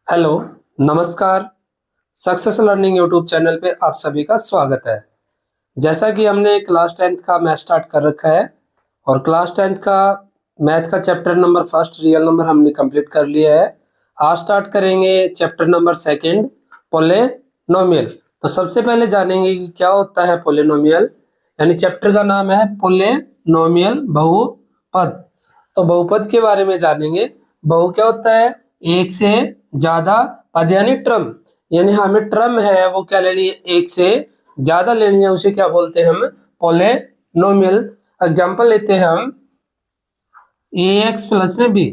Hello, नमस्कार। Success learning YouTube channel पे आप सभी का स्वागत है। जैसा कि हमने क्लास 10th का मैथ स्टार्ट कर रखा है और क्लास 10th का मैथ का chapter number first real number हमने कंप्लीट कर लिया है। आज स्टार्ट करेंगे चैप्टर नंबर सेकंड पोलिनोमियल। तो सबसे पहले जानेंगे कि क्या होता है पोलिनोमियल। यानी चैप्टर का नाम है पोलिनोमियल, बहुपद। तो बहुपद के बारे में जानेंगे। बहु क्या होता है? एक से ज्यादा पद यानी ट्रम। यानी हमें ट्रम है वो क्या लेनी है? एक से ज्यादा लेनी है, उसे क्या बोलते हैं हम? पोलिनोमियल। एग्जांपल लेते हैं हम ए एक्स प्लस में बी।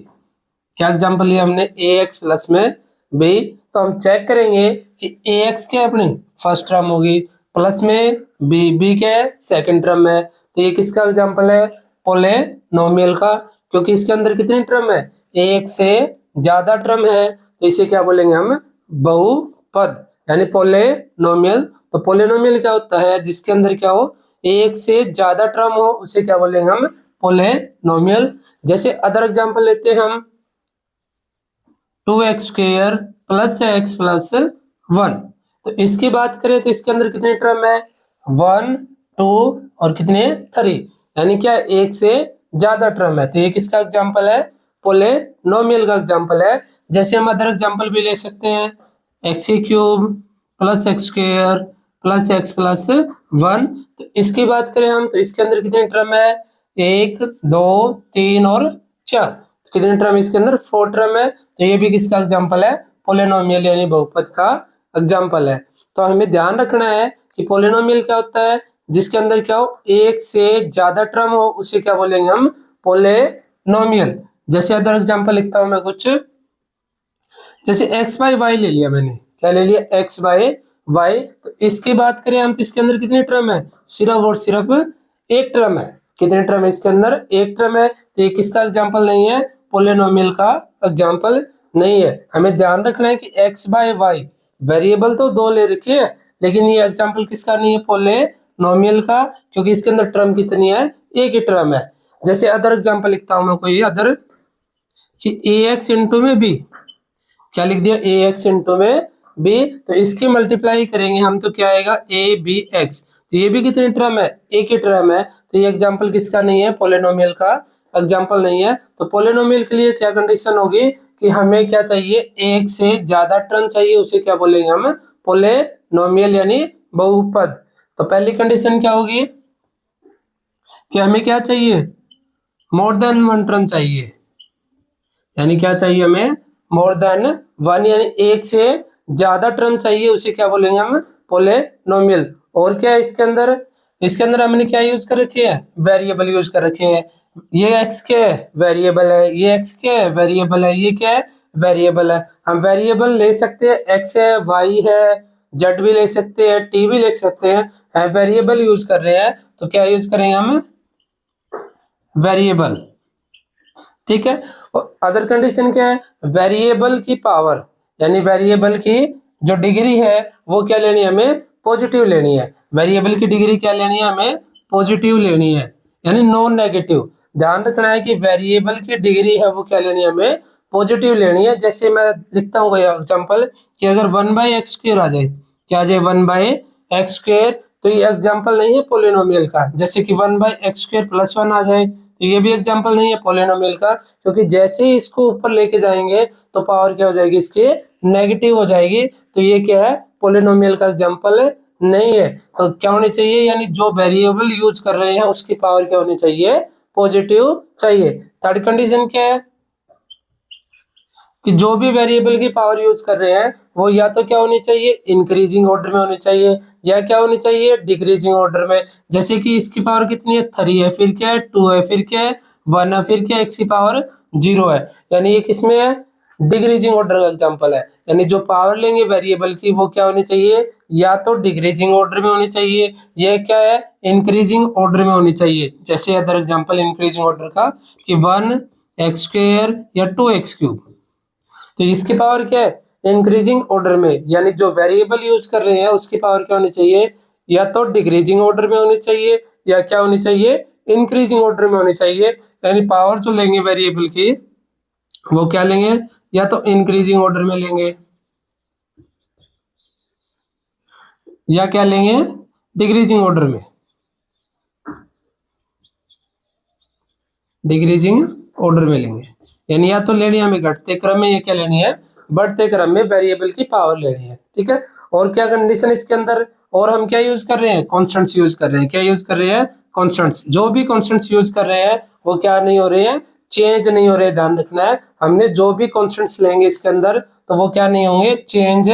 क्या एग्जांपल लिया हमने? ए एक्स प्लस में बी। तो हम चेक करेंगे कि ए एक्स क्या है? अपनी फर्स्ट टर्म होगी, प्लस में बी, बी क्या है? सेकंड टर्म है। तो ये किसका एग्जांपल है? पोलिनोमियल का। क्योंकि इसके अंदर कितनी टर्म है? एक से ज्यादा टर्म है, तो इसे क्या बोलेंगे हम? बहुपद यानी पोलिनोमियल। तो पोलिनोमियल क्या होता है? जिसके अंदर क्या हो? एक से ज्यादा टर्म हो, उसे क्या बोलेंगे हम? पोलिनोमियल। जैसे अदर एग्जांपल लेते हैं हम 2x² प्लस एक्स प्लस 1। तो इसकी बात करें तो इसके अंदर कितने टर्म है? 1, 2 और कितने? 3। यानी क्या? एक से ज्यादा टर्म है। तो ये किसका एग्जांपल है? पोलिनोमियल का एग्जांपल है। जैसे हम अदर एग्जांपल भी ले सकते हैं x³ plus x² plus x plus 1। तो इसकी बात करें हम तो इसके अंदर कितने टर्म है? 1, 2, 3 और 4। कितने टर्म इसके अंदर? 4 टर्म है। तो ये भी किसका एग्जांपल है? पोलिनोमियल यानी बहुपद का एग्जांपल है। तो हमें ध्यान रखना है कि पोलिनोमियल क्या होता है? जिसके अंदर क्या हो? एक से ज्यादा टर्म हो, उसे क्या बोलेंगे हम? पोलिनोमियल। जैसे अदर एग्जांपल लिखता हूं मैं कुछ। जैसे एक्स बाई वाई ले लिया मैंने। क्या ले लिया? X by y. तो इसकी बात करें हम तो इसके अंदर कितने टर्म है? सिर्फ और सिर्फ एक टर्म है। कितने टर्म है इसके अंदर? एक टर्म है। तो ये किसका एग्जांपल नहीं है? पोलिनोमियल का एग्जांपल नहीं है। हमें ध्यान रखना है कि एक्स बाय वाई वेरिएबल तो दो ले रखे हैं, लेकिन ये एग्जांपल किसका नहीं है? पोलिनोमियल का। क्योंकि इसके अंदर टर्म कितनी है? एक ही टर्म है। जैसे अदर एग्जांपल लिखता हूं मैं कोई अदर कि ए एक्स इंटू में बी। क्या लिख दिया? ए एक्स इंटू में बी। तो इसकी मल्टीप्लाई करेंगे हम तो क्या आएगा? A b x. तो ये भी कितनी टर्म है? एक ही टर्म है। तो ये एग्जांपल किसका नहीं है? पोलिनोमियल का एग्जांपल नहीं है। तो पोलिनोमियल के लिए क्या कंडीशन होगी कि हमें क्या चाहिए? एक से ज्यादा टर्म चाहिए, उसे क्या बोलेंगे हम? पोलिनोमियल यानी बहुपद। तो पहली कंडीशन क्या होगी कि हमें क्या चाहिए? मोर देन वन टर्म चाहिए। यानी क्या चाहिए हमें? मोर देन वन, यानी एक से ज्यादा टर्म चाहिए, उसे क्या बोलेंगे हम? पोलिनोमियल। और क्या है इसके अंदर? इसके अंदर हमने क्या यूज कर रखे हैं? वेरिएबल यूज कर रखे हैं। ये एक्स क्या है? वेरिएबल है। ये एक्स क्या है? वेरिएबल है। ये क्या है? वेरिएबल है। हम वेरिएबल ले सकते हैं, एक्स है, वाई है, जेड भी ले सकते हैं, टी भी ले सकते हैं। वेरिएबल यूज कर रहे हैं तो क्या यूज करेंगे हम? वेरिएबल। ठीक है। और अदर कंडीशन क्या है? वेरिएबल की पावर यानी वेरिएबल की जो डिग्री है वो क्या लेनी है? हमें पॉजिटिव लेनी है। वेरिएबल की डिग्री क्या लेनी है? हमें पॉजिटिव लेनी है, यानी नॉन नेगेटिव। ध्यान रखना है कि वेरिएबल की डिग्री है वो क्या लेनी है? हमें पॉजिटिव लेनी है। जैसे मैं लिखता हूँ एग्जाम्पल कि अगर 1/x² आ जाए, क्या आ जाए? 1/x²। तो ये एग्जाम्पल नहीं है पोलिनोमियल का। जैसे कि 1/x² प्लस 1 आ जाए, तो ये भी एग्जाम्पल नहीं है पोलिनोमियल का। क्योंकि जैसे ही इसको ऊपर लेके जाएंगे तो पावर क्या हो जाएगी? इसकी नेगेटिव हो जाएगी। तो ये क्या है? पोलिनोमियल का एग्जाम्पल नहीं है। तो क्या होनी चाहिए? यानी जो वेरिएबल यूज कर रहे हैं उसकी पावर क्या होनी चाहिए? पॉजिटिव चाहिए। थर्ड कंडीशन क्या है कि जो भी वेरिएबल की पावर यूज कर रहे हैं वो या तो क्या होनी चाहिए? इंक्रीजिंग ऑर्डर में होनी चाहिए, या क्या होनी चाहिए? डिक्रीजिंग ऑर्डर में। जैसे कि इसकी पावर कितनी है? 3 है, फिर क्या है? 2 है, फिर क्या है? 1 है, फिर क्या है? x की पावर 0 है। यानी ये किसमें है? डिक्रीजिंग ऑर्डर का एग्जांपल है। यानी जो पावर लेंगे वेरिएबल की वो क्या होनी चाहिए? या तो डिक्रीजिंग ऑर्डर में होनी चाहिए, ये क्या है? इंक्रीजिंग ऑर्डर में होनी चाहिए। जैसे अदर एग्जांपल इंक्रीजिंग ऑर्डर का कि 1x² या 2x³। तो इसकी पावर क्या है? इंक्रीजिंग ऑर्डर में। यानी जो वेरिएबल यूज कर रहे हैं उसकी पावर क्या होनी चाहिए? या तो डिक्रीजिंग ऑर्डर में होनी चाहिए, या क्या होनी चाहिए? इंक्रीजिंग ऑर्डर में होनी चाहिए। यानी पावर जो लेंगे वेरिएबल की वो क्या लेंगे? या तो इंक्रीजिंग ऑर्डर में लेंगे, या क्या लेंगे, डिक्रीजिंग ऑर्डर में, डिक्रीजिंग ऑर्डर में लेंगे। यानी या तो लेनी है हमें घटते क्रम में, ये क्या लेनी है, बढ़ते क्रम में वेरिएबल की पावर लेनी है, ठीक है। और क्या कंडीशन इसके अंदर, और हम क्या यूज कर रहे हैं, कॉन्स्टेंट्स यूज कर रहे हैं, क्या यूज कर रहे हैं, कॉन्स्टेंट्स। जो भी कॉन्स्टेंट्स यूज कर रहे हैं वो क्या नहीं हो रहे हैं, चेंज नहीं हो रहे, ध्यान रखना है। हमने जो भी कॉन्स्टेंट्स लेंगे इसके अंदर तो वो क्या नहीं होंगे, चेंज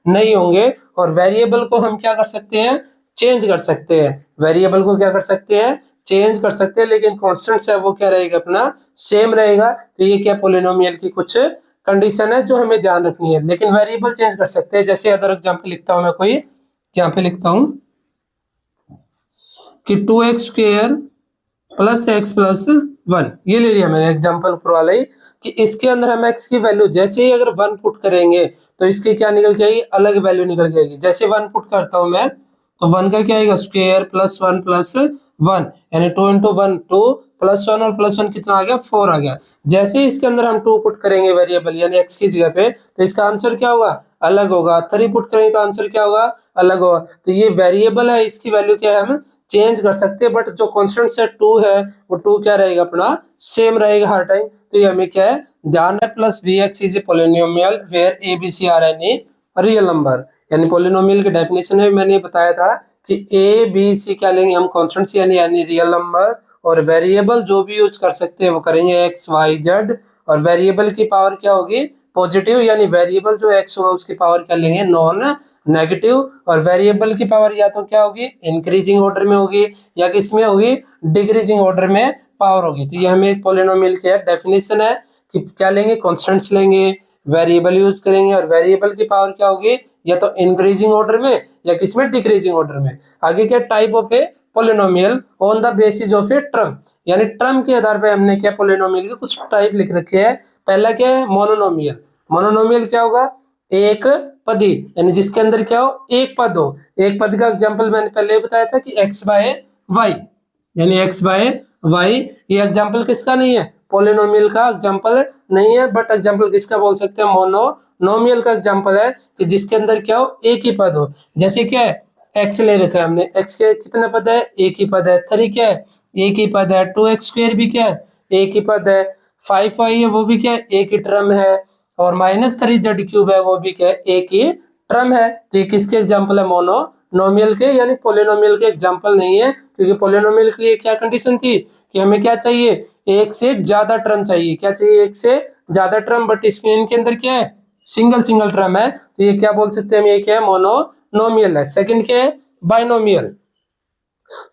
नहीं होंगे। और वेरिएबल को हम क्या कर सकते हैं, चेंज कर सकते हैं, वेरिएबल को क्या कर सकते हैं, चेंज कर सकते हैं, लेकिन कांस्टेंट है वो क्या रहेगा, अपना सेम रहेगा। तो ये क्या पोलिनोमियल की कुछ कंडीशन है जो हमें ध्यान रखनी है, लेकिन वेरिएबल चेंज कर सकते हैं। जैसे अदर एग्जांपल लिखता हूं मैं कोई, यहाँ पे लिखता हूं कि 2x² प्लस x प्लस 1, ये ले लिया मैंने एग्जांपल ऊपर वाला ही, कि इसके अंदर हम x की वैल्यू जैसे ही अगर 1 पुट करेंगे तो इसकी क्या निकल के आएगी, अलग वैल्यू निकल जाएगी। जैसे 1 पुट करता हूं मैं तो 1 का क्या आएगा, स्क्वायर प्लस 1 प्लस 1, यानी 2 इंटू 1 2 प्लस 1 और प्लस 1 कितना आ गया, 4 आ गया। जैसे ही इसके अंदर हम 2 पुट करेंगे वेरिएबल यानी x की जगह पे, तो इसका आंसर क्या होगा, अलग होगा। 3 पुट करेंगे तो आंसर क्या होगा, अलग होगा। तो ये वेरिएबल है, इसकी वैल्यू क्या है, हम चेंज कर सकते हैं, बट जो कांस्टेंट से 2 है वो 2 क्या रहेगा, अपना सेम रहेगा हर टाइम। तो ये हमें क्या है, ध्यान है, plus bx is a polynomial where a b c are any real number. यानी पोलिनोमियल की डेफिनेशन में मैंने बताया था कि a b c क्या लेंगे हम, कांस्टेंट्स यानी रियल नंबर, और वेरिएबल जो भी यूज कर सकते हैं वो करेंगे x y z, और वेरिएबल की पावर क्या होगी, पॉजिटिव, यानी वेरिएबल जो x होगा उसकी पावर क्या लेंगे, नॉन नेगेटिव। और वेरिएबल की पावर या तो क्या होगी, इंक्रीजिंग ऑर्डर में होगी, या किस में होगी, डिक्रीजिंग ऑर्डर में पावर होगी। तो ये हमें एक पोलिनोमियल की डेफिनेशन है कि क्या लेंगे, कांस्टेंट्स लेंगे, वेरिएबल यूज करेंगे, और वेरिएबल की पावर क्या होगी, या तो इंक्रीजिंग ऑर्डर में या किसमें, डिक्रीजिंग ऑर्डर में। आगे क्या, type of a polynomial on the basis of a term, यानी ट्रम के आधार पे हमने क्या पोलिनोमियल के कुछ टाइप लिख रखे हैं। पहला क्या है, मोनोनोमियल। मोनोनोमियल क्या होगा, एक पदी, यानी जिसके अंदर क्या हो, एक पद हो। एक पद का एग्जांपल मैंने पहले बताया था कि x बाय वाई, यानी x बाय वाई। ये एग्जांपल किसका नहीं है, पोलिनोमियल का एग्जांपल नहीं है, बट एग्जांपल किसका बोल सकते हैं, मोनोनोमियल का एग्जांपल है कि जिसके अंदर क्या हो, एक ही पद हो। जैसे क्या है, x ले रखा है हमने, x के कितने पद है, एक ही पद है। 3 क्या है, एक ही पद है। 2x² भी क्या है, एक ही पद है। 5y है वो भी क्या है, एक ही टर्म है। और -3z³ है वो भी क्या है, एक ही टर्म है। तो ये किसके एग्जांपल है, मोनोनोमियल के, यानी पोलिनोमियल के एग्जांपल नहीं है। क्योंकि पोलिनोमियल के लिए क्या कंडीशन थी कि हमें क्या चाहिए, एक से ज्यादा टर्म चाहिए। क्या चाहिए, एक से ज्यादा टर्म, बट इसमें इनके अंदर क्या है, सिंगल सिंगल टर्म है। तो ये क्या बोल सकते हैं हम, ये क्या है, मोनोनोमियल है। सेकंड क्या है, बाइनोमियल।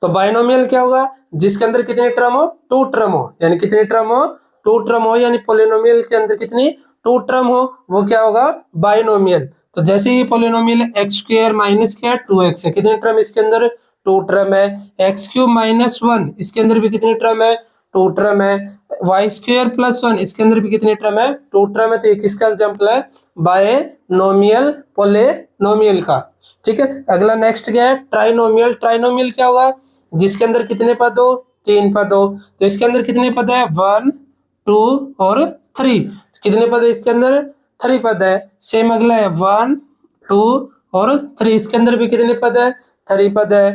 तो बाइनोमियल क्या होगा, जिसके अंदर कितने टर्म हो, 2 टर्म हो, यानी कितने टर्म हो, 2 टर्म हो, यानी पोलिनोमियल के अंदर कितनी, 2 टर्म हो, वो क्या होगा, बाइनोमियल। तो जैसे ये पोलिनोमियल x² माइनस क्या है, 2x है, कितने टर्म इसके अंदर, 2 टर्म है। x³ माइनस 1 इसके अंदर भी कितने टर्म है, 2 टर्म है। y² प्लस 1 इसके अंदर भी कितने टर्म है, 2 टर्म है। तो ये किसका एग्जांपल है, बाइनोमियल पोलिनोमियल का। ठीक है, अगला नेक्स्ट क्या है, ट्राइनोमियल। ट्राइनोमियल क्या होगा, जिसके अंदर कितने पद हो, 3 पद हो। तो इसके अंदर कितने पद है, 1 2 और 3। कितने पद है इसके अंदर, 3 पद है। सेम अगला है 1 2 और 3, इसके अंदर भी कितने पद है, 3 पद है।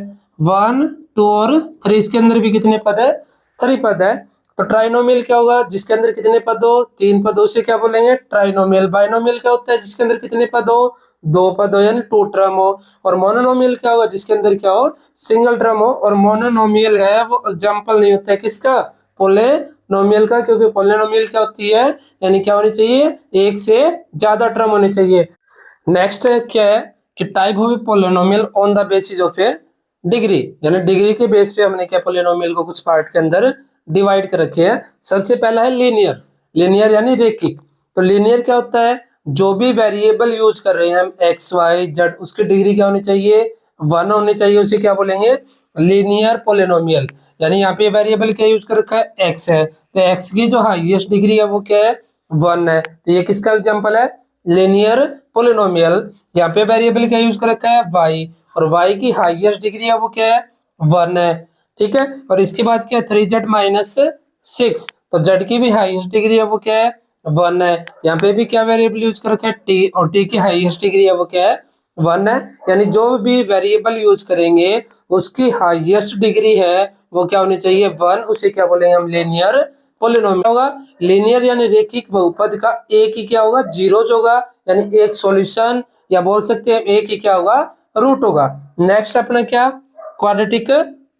1 2 और 3 इसके अंदर भी कितने पद है, 3 पद है। तो ट्राइनोमियल क्या होगा, जिसके अंदर कितने पद हो, 3 पद हो, उसे क्या बोलेंगे, ट्राइनोमियल। बाइनोमियल क्या होता है, जिसके अंदर कितने पद हो, 2 पद हो, यानी 2 टर्म हो। और मोनोनोमियल क्या होगा, जिसके अंदर क्या हो, सिंगल टर्म हो। और मोनोनोमियल है वो एग्जांपल नहीं होता है किसका, पोलिनोमियल का। क्योंकि पोलिनोमियल क्या होती है, यानी क्या होनी चाहिए, एक से ज्यादा टर्म होने चाहिए। नेक्स्ट क्या है कि type of polynomial on the basis of A degree, यानी डिग्री के बेस पे हमने क्या पोलिनोमियल को कुछ पार्ट के अंदर डिवाइड कर रखे हैं। सबसे पहला है लीनियर। लीनियर यानी रैखिक। तो लीनियर क्या होता है, जो भी वेरिएबल यूज कर रहे हैं हम x y z, उसकी डिग्री क्या होनी चाहिए, 1 होनी चाहिए, उसे क्या बोलेंगे, लीनियर पोलिनोमियल। यानी यहाँ पे वेरिएबल क्या यूज कर रखा है, x है, तो x की जो हाईएस्ट डिग्री है वो क्या है, 1 है। तो ये किसका एग्जांपल है, लीनियर पोलिनोमियल। यहाँ पे वेरिएबल क्या यूज कर रखा है, y, और y की हाईएस्ट डिग्री है वो क्या है, 1 है। ठीक है, और इसके बाद क्या है, 3z माइनस 6। तो z की भी हाईएस्ट डिग्री है वो क्या है, 1 है। यहाँ पे भी क्या वेरिएबल यूज कर रखा है, t, और t की हाईएस्ट डिग्री है वो क्या है, वन है, यानी जो भी वेरिएबल यूज करेंगे उसकी हाईएस्ट डिग्री है वो क्या होनी चाहिए, वन। उसे क्या बोलेंगे हम, लीनियर पोलिनोमियल होगा। लीनियर यानी रेखिक बहुपद का एक ही क्या होगा, जीरोज होगा, यानी एक सॉल्यूशन, या बोल सकते हैं एक ही क्या होगा, रूट होगा। नेक्स्ट अपना क्या, क्वाड्रेटिक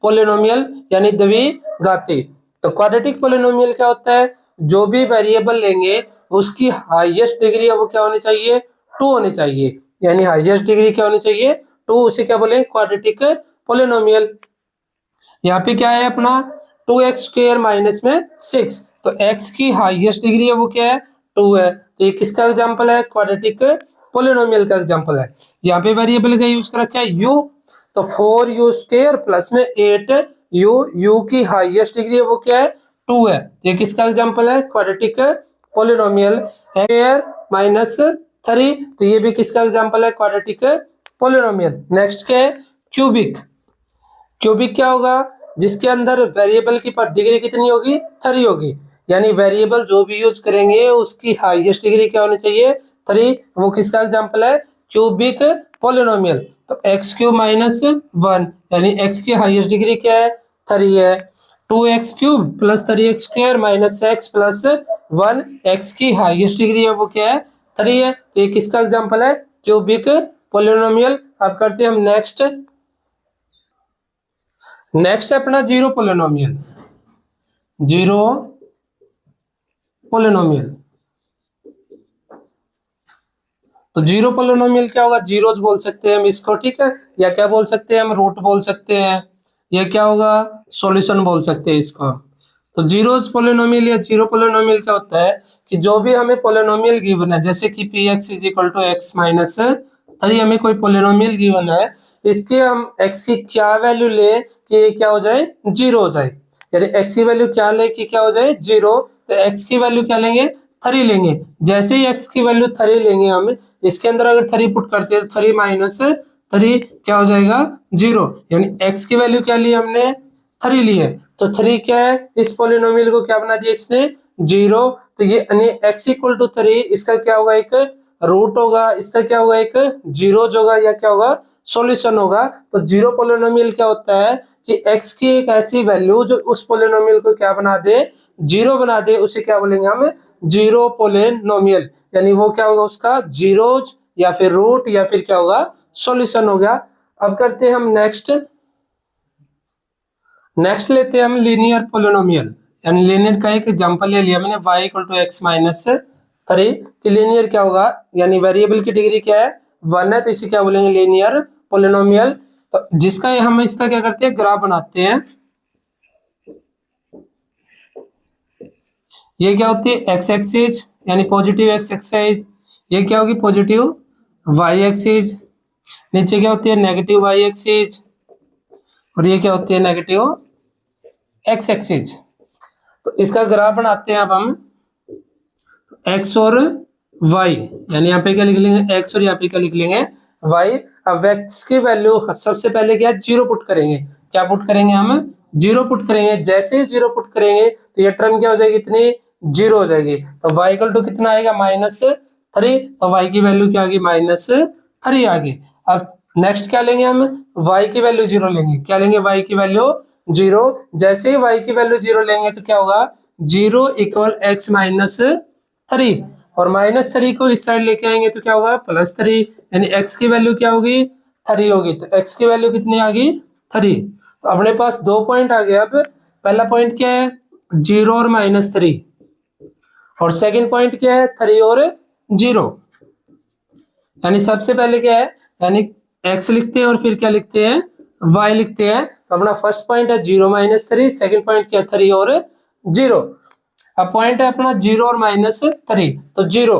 पोलिनोमियल यानी द्विघाती। तो क्वाड्रेटिक पोलिनोमियल क्या होता है, जो भी वेरिएबल लेंगे उसकी हाईएस्ट डिग्री है वो क्या होनी चाहिए, टू होनी चाहिए, यानी हाईएस्ट डिग्री क्या होनी चाहिए, टू। उसे क्या बोलेंगे, क्वाड्रेटिक पोलिनोमियल। यहाँ पे क्या है अपना, 2x² माइनस में 6, तो x की हाईएस्ट डिग्री है वो क्या है, 2 है। तो ये किसका एग्जांपल है, क्वाड्रेटिक पोलिनोमियल का एग्जांपल है। यहाँ पे वेरिएबल का यूज कर रखा है u, तो 4u² प्लस में 8u, u की हाईएस्ट डिग्री है वो क्या है, 2 है। तो ये किसका एग्जांपल है, क्वाड्रेटिक पोलिनोमियल। स्क्वायर माइनस 3, तो ये भी किसका एग्जांपल है, क्वाड्रेटिक पोलिनोमियल। नेक्स्ट क्या है, क्यूबिक। क्यूबिक क्या होगा, जिसके अंदर वेरिएबल की डिग्री कितनी होगी, 3 होगी, यानी वेरिएबल जो भी यूज करेंगे उसकी हाईएस्ट डिग्री क्या होनी चाहिए, 3। वो किसका एग्जांपल है, क्यूबिक पोलिनोमियल। तो x³ माइनस 1, यानी x की हाईएस्ट डिग्री क्या है, 3 है। 2x³ plus 3x² minus x plus 1, x की हाईएस्ट डिग्री है वो क्या है, 3 है। तो ये किसका एग्जांपल है, क्यूबिक पोलिनोमियल। अब करते हैं हम नेक्स्ट। नेक्स्ट है अपना जीरो पोलिनोमियल। जीरो पोलिनोमियल, तो जीरो पोलिनोमियल क्या होगा, जीरोज बोल सकते हैं हम इसको, ठीक है, या क्या बोल सकते हैं हम, रूट बोल सकते हैं, या क्या होगा, सॉल्यूशन बोल सकते हैं इसको। तो जीरोज पोलिनोमियल या जीरो पोलिनोमियल क्या होता है कि जो भी हमें पोलिनोमियल गिवन है, जैसे कि px is equal to x minus 3, हमें कोई पोलिनोमियल गिवन है, इसके हम x की क्या वैल्यू ले कि ये क्या हो जाए, जीरो हो जाए, यानी x की वैल्यू क्या ले कि क्या हो जाए, जीरो। तो x की वैल्यू क्या लेंगे, 3 लेंगे। जैसे ही x की वैल्यू 3 लेंगे हम, इसके अंदर अगर 3 पुट करते हैं, 3 माइनस 3 क्या हो जाएगा, जीरो, यानी x की वैल्यू क्या ली हमने, 3 ली है। तो 3 क्या है, इस पोलिनोमियल को क्या बना दिया इसने, जीरो। तो ये x इक्वल टू 3, इसका क्या होगा, एक रूट होगा, इसका क्या होगा, एक जीरो होगा, या क्या होगा, सॉल्यूशन होगा। तो जीरो पोलिनोमियल क्या होता है कि x की एक ऐसी वैल्यू जो उस पोलिनोमियल को क्या बना दे, जीरो बना दे, उसे क्या बोलेंगे हम, जीरो पोलिनोमियल, यानी वो क्या होगा, उसका जीरोज या फिर रूट या फिर क्या होगा, सॉल्यूशन हो गया। अब करते हैं हम नेक्स्ट। नेक्स्ट लेते हैं हम लीनियर पोलिनोमियल, यानी लीनियर का एक एग्जांपल ले लिया मैंने, y equal to x minus 3 कि लीनियर क्या होगा, यानी वेरिएबल की डिग्री क्या है, 1 है, तो इसे क्या बोलेंगे, लीनियर पोलिनोमियल। तो जिसका हम इसका क्या करते हैं, ग्राफ बनाते हैं। ये क्या होती है, एक्स एक्सिस, यानी पॉजिटिव एक्स एक्सिस, ये क्या होगी, पॉजिटिव वाई एक्सिस। नीचे क्या होती है, नेगेटिव वाई एक्सिस, और ये क्या होती है, नेगेटिव एक्स एक्सिस। तो इसका ग्राफ बनाते हैं अब हम, एक्स और वाई, यानी यहाँ पे क्या लिख लेंगे, एक्स, और यहाँ पे क्या लिख लेंगे, वाई। अब एक्स की वैल्यू सबसे पहले क्या, जीरो पुट करेंगे। क्या पुट करेंगे हम, जीरो पुट करेंगे। जैसे ही जीरो पुट करेंगे तो ये टर्म क्या हो जाएगी, इतनी जीरो हो जाएगी। तो वाई इक्वल टू कितना आएगा, -3, तो वाई की वैल्यू क्या आ गई, -3 आ गई। अब नेक्स्ट क्या लेंगे हम, वाई की वैल्यू जीरो लेंगे। क्या लेंगे, वाई की वैल्यू जीरो। जैसे ही वाई की वैल्यू जीरो लेंगे तो क्या होगा, जीरो इक्वल एक्स माइनस 3, और -3 को इस साइड लेके आएंगे तो क्या होगा, +3, यानी x की वैल्यू क्या होगी, 3 होगी। तो x की वैल्यू कितनी आ गई, 3। तो अपने पास 2 पॉइंट आ गए। अब पहला पॉइंट क्या है, 0 और -3, और सेकंड पॉइंट क्या है, 3 और 0। यानी सबसे पहले क्या है, यानी x लिखते हैं और फिर क्या लिखते हैं, y लिखते हैं। तो अपना फर्स्ट पॉइंट है 0 -3, सेकंड पॉइंट क्या है, 3 और 0। अब पॉइंट है अपना 0 और -3, तो 0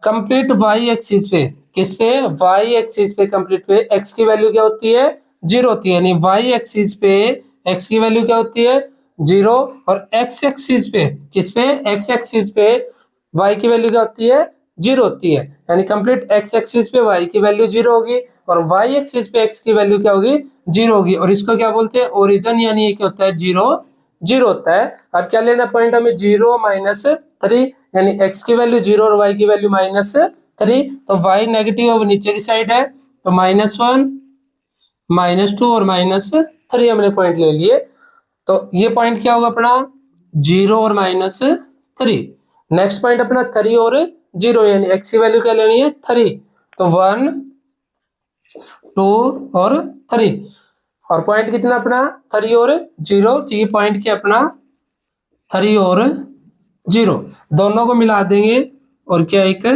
कंप्लीट y एक्सिस पे, किस पे, y एक्सिस पे कंप्लीट पे x की वैल्यू क्या होती है, 0 होती है, यानी y एक्सिस पे x की वैल्यू क्या होती है, 0, और x एक्सिस पे, किस पे, x एक्सिस पे y की वैल्यू क्या होती है, 0 होती है, यानी कंप्लीट x एक्सिस पे y की वैल्यू 0 होगी, और y एक्सिस पे x की वैल्यू क्या होगी, 0 होगी। और इसको क्या बोलते हैं, ओरिजिन, यानी ये क्या होता है, 0 0 होता है। अब क्या लेना पॉइंट हमें, 0 -3, यानी x की वैल्यू 0 और y की वैल्यू -3, तो y नेगेटिव अब नीचे की साइड है, तो -1, -2 और -3 हमने पॉइंट ले लिए। तो ये पॉइंट क्या होगा अपना 0 और -3। नेक्स्ट पॉइंट अपना 3 और 0, यानी x की वैल्यू क्या लेनी है 3। तो 1, 2 और 3। और पॉइंट कितना अपना 3 और 0। तो ये पॉइंट क्या अपना 3 और 0 दोनों को मिला देंगे और क्या एक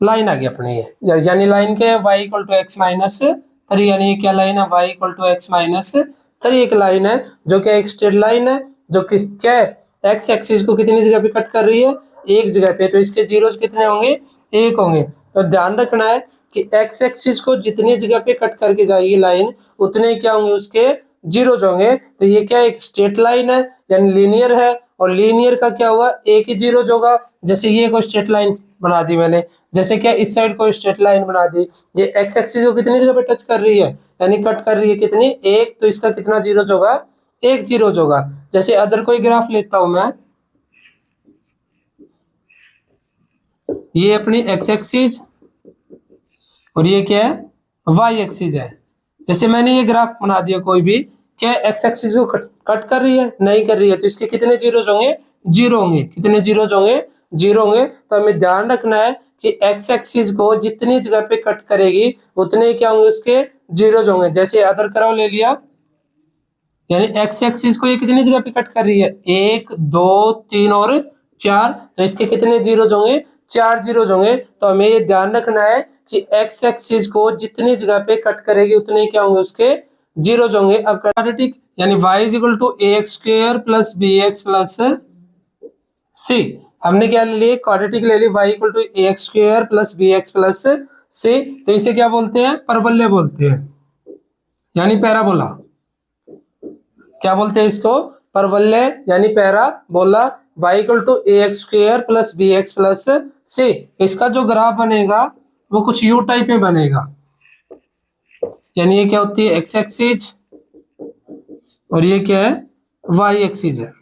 लाइन आ गई अपनी ये, यानी लाइन क्या है y = x - 3, यानी ये क्या लाइन है y = x - 3 एक लाइन है जो कि एक स्ट्रेट लाइन है जो कि क्या है x एक्सिस को कितनी जगह पे कट कर रही है एक जगह पे। तो इसके जीरोस कितने होंगे 1 होंगे। तो ध्यान रखना है कि x एक्सिस को जितनी जगह पे कट करके जाएगी लाइन उतने क्या होंगे उसके जीरोस होंगे। तो ये क्या एक स्ट्रेट लाइन है यानी लीनियर है, और लीनियर का क्या होगा एक ही जीरोस होगा। जैसे ये कोई स्ट्रेट लाइन बना दी मैंने, जैसे क्या इस साइड कोई स्ट्रेट लाइन बना दी, ये x एक्सिस को कितनी जगह पे टच कर रही है यानी कट कर रही है कितनी 1। तो इसका कितना जीरोस होगा 1 जीरोस होगा। जैसे अदर कोई ग्राफ लेता हूं मैं, ये अपनी x एक्सिस और ये क्या है y एक्सिस है। जैसे मैंने ये ग्राफ बना दिया कोई भी, क्या x एक्सिस को कट कर रही है नहीं कर रही है, तो इसके कितने जीरोस होंगे 0 होंगे। कितने जीरोस होंगे 0 होंगे। तो हमें ध्यान रखना है कि x एक्सिस को जितनी जगह पे कट करेगी उतने क्या होंगे उसके जीरोस होंगे। जैसे अदर कर्व ले लिया, यानी x एक्सिस को ये कितनी जगह पे कट कर रही है 1, 2, 3 और 4। तो इसके कितने जीरोस होंगे 4 जीरोस होंगे। तो हमें ये ध्यान रखना है कि x एक्सिस को जितनी जगह पे कट करेगी उतने क्या होंगे उसके जीरोस होंगे। अब क्वाड्रेटिक यानी y = ax² + bx + c। हमने क्या ले लिया क्वाड्रेटिक ले ली y = ax² + bx + c। तो इसे क्या बोलते हैं परवलय बोलते हैं यानी पैराबोला। क्या बोलते हैं इसको परवलय यानी parabola. y = ax² + bx + c। इसका जो ग्राफ बनेगा वो कुछ यू टाइप में बनेगा, यानी ये क्या होती है x एक्सिस और ये क्या है y एक्सिस है।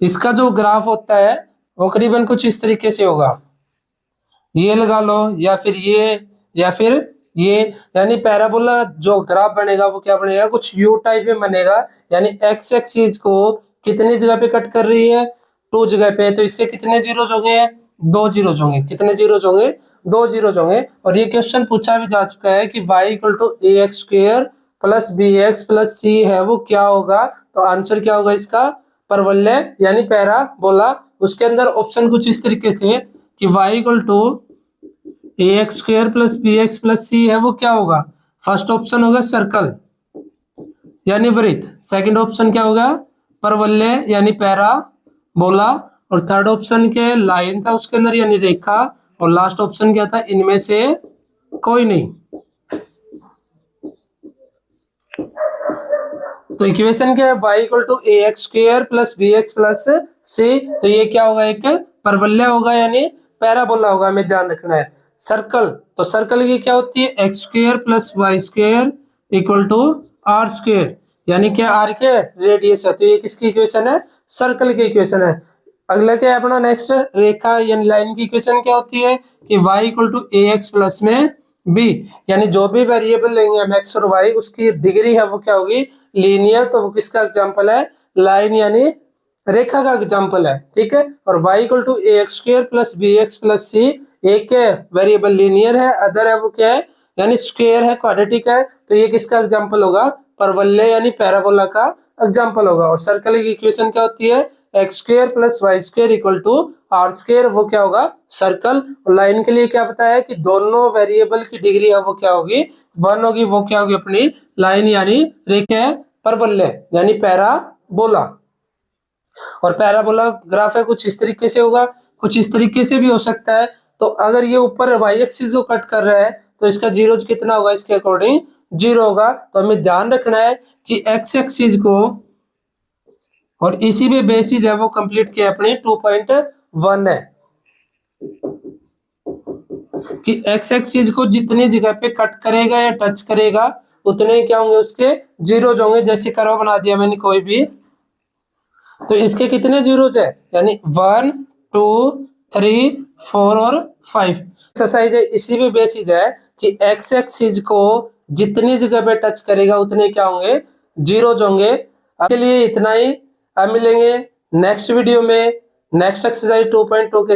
इसका जो ग्राफ होता है वो करीबन कुछ इस तरीके से होगा, ये लगा लो या फिर ये, यानी पैराबोला जो ग्राफ बनेगा वो क्या बनेगा कुछ यू टाइप में बनेगा। यानी x एक्सिस को कितनी जगह पे कट कर रही है 2 जगह पे, तो इसके कितने जीरोस होंगे 2 जीरोस होंगे। कितने जीरोस होंगे 2 जीरोस होंगे। और ये क्वेश्चन पूछा भी जा चुका है कि y = ax² + bx + c है वो क्या होगा। तो आंसर क्या होगा इसका परवलय यानी पैराबोला। उसके अंदर ऑप्शन कुछ इस तरीके से कि y = ax² + bx + c है वो क्या होगा। फर्स्ट ऑप्शन होगा सर्कल यानी वृत्त, सेकंड ऑप्शन क्या होगा परवलय यानी पैराबोला, और थर्ड ऑप्शन के लाइन था उसके अंदर यानी रेखा, और लास्ट ऑप्शन क्या था इनमें से कोई नहीं। तो इक्वेशन क्या है y = ax² + bx + c। तो ये क्या होगा एक परवलय होगा यानी पैराबोला होगा। हमें ध्यान रखना है सर्कल, तो सर्कल की क्या होती है x² + y² = r², यानी क्या आर के रेडियस है। तो ये किसकी इक्वेशन है सर्कल की इक्वेशन है। अगला क्या है अपना नेक्स्ट रेखा यानी लाइन की इक्वेशन क्या होती है कि y = ax + में b, यानी जो भी वेरिएबल लेंगे हम x और y उसकी डिग्री है वो क्या होगी लीनियर। तो वो किसका एग्जांपल है लाइन यानी रेखा का एग्जांपल है, ठीक है। और y = ax² + bx + c एक वेरिएबल लीनियर है, अदर है वो क्या है यानी स्क्वायर है क्वाड्रेटिक है। तो ये किसका एग्जांपल होगा परवलय यानी पैराबोला का एग्जांपल होगा। और सर्कल की इक्वेशन क्या होती है x² + y² = r², वो क्या होगा सर्कल। और लाइन के लिए क्या बताया है कि दोनों वेरिएबल की डिग्री है वो क्या होगी 1 होगी, वो क्या होगी अपनी लाइन यानी रेखा है परवलय यानी पैराबोला। और पैराबोला ग्राफ है कुछ इस तरीके से होगा, कुछ इस तरीके से भी हो सकता है। तो अगर ये ऊपर y एक्सिस को कट कर रहा है तो इसका जीरोस कितना होगा इसके अकॉर्डिंग 0 होगा। तो हमें ध्यान रखना है कि x एक्सिस को और इसी में बेसिस है वो कंप्लीट किया अपने 2.1 है कि x एक्सिस को जितनी जगह पे कट करेगा या टच करेगा उतने क्या होंगे उसके जीरोस होंगे। जैसे कर्व बना दिया मैंने कोई भी, तो इसके कितने जीरोस है यानी 1, 2, 3, 4 और 5। एक्सरसाइज इसी पे बेसिस है कि एक्स एक्सिस को जितनी जगह पे टच करेगा उतने क्या होंगे, जीरोज होंगे। के लिए इतना ही, अब मिलेंगे नेक्स्ट वीडियो में नेक्स्ट एक्सरसाइज 2.2 के